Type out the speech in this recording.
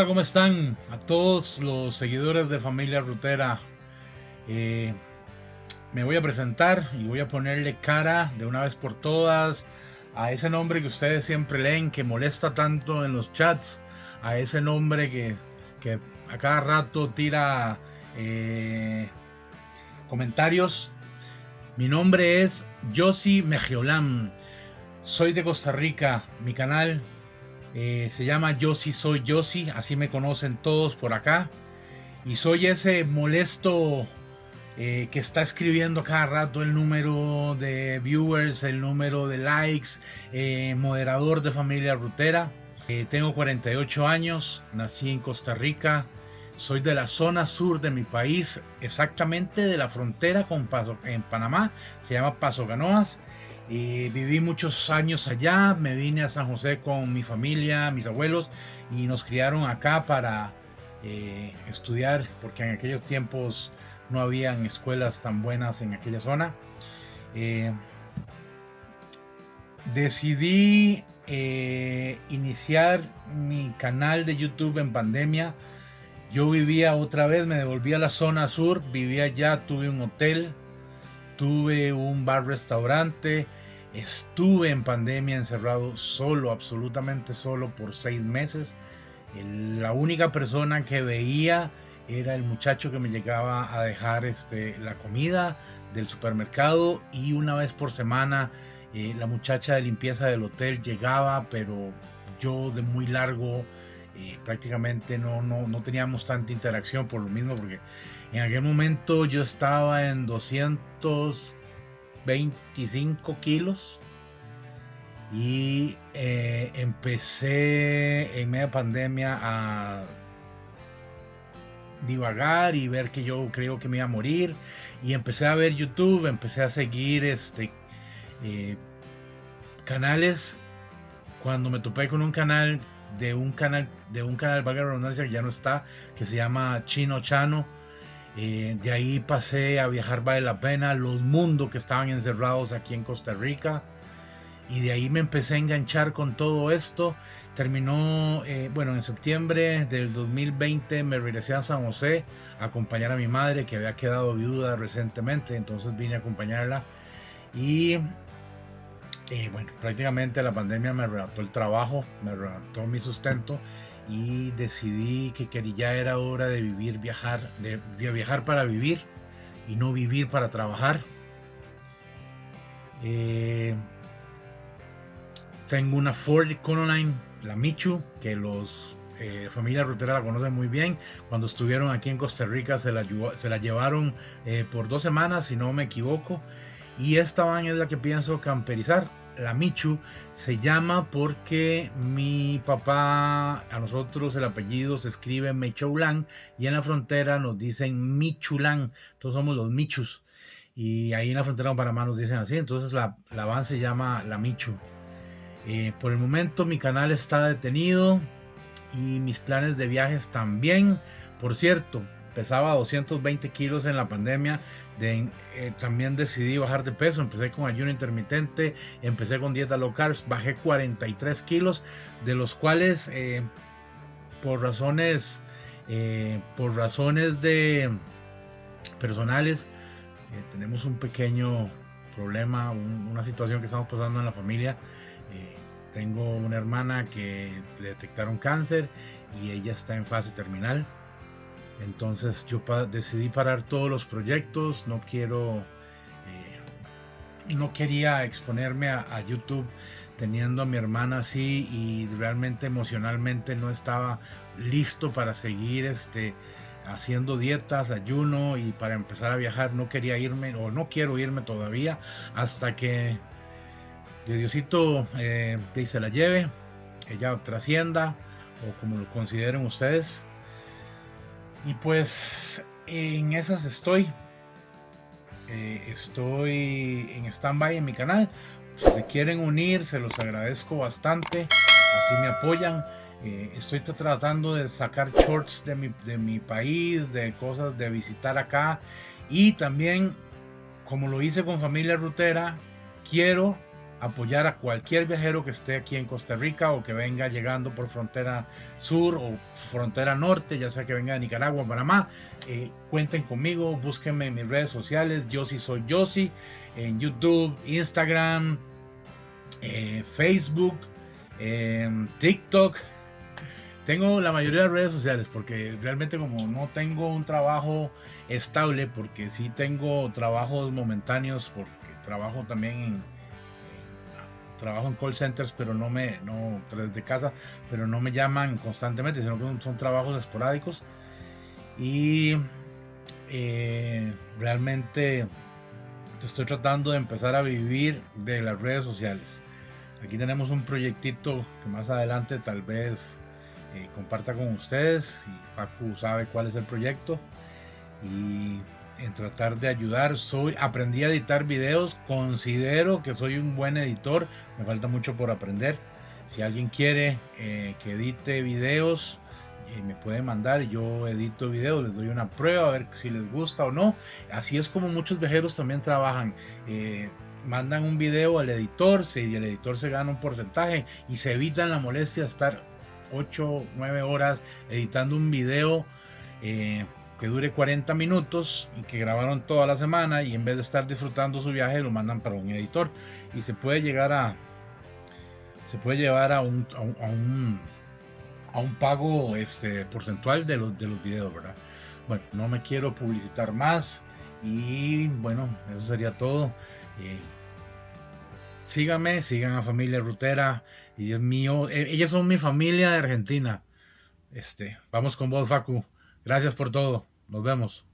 Hola, ¿cómo están? A todos los seguidores de Familia Rutera. Eh, Me voy a presentar y voy a ponerle cara de una vez por todas a ese nombre que ustedes siempre leen, que molesta tanto en los chats, a ese nombre que a cada rato tira comentarios. Mi nombre es Yossi Mejiolam. Soy de Costa Rica. Mi canal se llama Yossi Soy Yossi, así me conocen todos por acá. Y soy ese molesto que está escribiendo cada rato el número de viewers, el número de likes, moderador de Familia Rutera. Tengo 48 años, nací en Costa Rica, soy de la zona sur de mi país, exactamente de la frontera con en Panamá, se llama Paso Canoas. Viví muchos años allá, me vine a San José con mi familia, mis abuelos, y nos criaron acá para estudiar, porque en aquellos tiempos no habían escuelas tan buenas en aquella zona. Decidí iniciar mi canal de YouTube en pandemia. Yo vivía otra vez, me devolví a la zona sur, vivía allá, tuve un hotel, tuve un bar-restaurante, estuve en pandemia encerrado solo, absolutamente solo por 6 meses. La única persona que veía era el muchacho que me llegaba a dejar la comida del supermercado, y una vez por semana la muchacha de limpieza del hotel llegaba, pero yo de muy largo, prácticamente no teníamos tanta interacción por lo mismo, porque en aquel momento yo estaba en 225 kilos y empecé en media pandemia a divagar y ver que yo creo que me iba a morir, y empecé a ver YouTube, empecé a seguir canales. Cuando me topé con un canal, valga la redundancia, que ya no está, que se llama Chino Chano. De ahí pasé a Viajar Vale la Pena, Los Mundos, que estaban encerrados aquí en Costa Rica, y de ahí me empecé a enganchar con todo esto. Terminó, en septiembre del 2020 me regresé a San José a acompañar a mi madre, que había quedado viuda recientemente, entonces vine a acompañarla. Y prácticamente la pandemia me arrebató el trabajo, me arrebató mi sustento, y decidí que ya era hora de viajar, de viajar para vivir y no vivir para trabajar. Tengo una Ford Econoline, la Michu, que los familia Rutera la conocen muy bien. Cuando estuvieron aquí en Costa Rica se la llevaron por 2 semanas, si no me equivoco. Y esta van es la que pienso camperizar. La Michu se llama porque mi papá, a nosotros el apellido se escribe Mechoulán, y en la frontera nos dicen Michulán, entonces somos los Michus. Y ahí en la frontera con Panamá nos dicen así, entonces la van se llama la Michu. Por el momento mi canal está detenido y mis planes de viajes también. Por cierto, pesaba 220 kilos en la pandemia. También decidí bajar de peso. Empecé con ayuno intermitente, empecé con dieta low carb, bajé 43 kilos, de los cuales por razones de personales, tenemos un pequeño problema, una situación que estamos pasando en la familia. Tengo una hermana que le detectaron cáncer y ella está en fase terminal. Entonces yo decidí parar todos los proyectos. No quería exponerme a YouTube teniendo a mi hermana así, y realmente emocionalmente no estaba listo para seguir haciendo dietas, ayuno, y para empezar a viajar. No quería irme, o no quiero irme todavía, hasta que Diosito se la lleve, ella trascienda, o como lo consideren ustedes. Y pues en esas estoy. Estoy en stand-by en mi canal. Si se quieren unir, se los agradezco bastante, así me apoyan. Estoy tratando de sacar shorts de mi país, de cosas de visitar acá, y también, como lo hice con Familia Rutera, quiero apoyar a cualquier viajero que esté aquí en Costa Rica o que venga llegando por frontera sur o frontera norte, ya sea que venga de Nicaragua o Panamá. Cuenten conmigo, búsquenme en mis redes sociales, Yossi Soy Yossi, en YouTube, Instagram, Facebook, TikTok. Tengo la mayoría de redes sociales porque realmente como no tengo un trabajo estable, porque sí tengo trabajos momentáneos, porque trabajo también trabajo en call centers, pero no desde casa, pero no me llaman constantemente, sino que son trabajos esporádicos. Y realmente estoy tratando de empezar a vivir de las redes sociales. Aquí tenemos un proyectito que más adelante tal vez comparta con ustedes, y Paco sabe cuál es el proyecto, y en tratar de ayudar. Aprendí a editar videos, considero que soy un buen editor, me falta mucho por aprender. Si alguien quiere que edite videos, me puede mandar, yo edito videos, les doy una prueba a ver si les gusta o no. Así es como muchos viajeros también trabajan. Mandan un video al editor, y el editor se gana un porcentaje y se evitan la molestia de estar 8, 9 horas editando un video que dure 40 minutos y que grabaron toda la semana, y en vez de estar disfrutando su viaje lo mandan para un editor y se puede llevar a un pago porcentual de los videos, ¿verdad? Bueno, no me quiero publicitar más y bueno, eso sería todo. Síganme, sigan a Familia Rutera, y es mío, ellos son mi familia de Argentina. Vamos con vos, Facu. Gracias por todo. Nos vemos.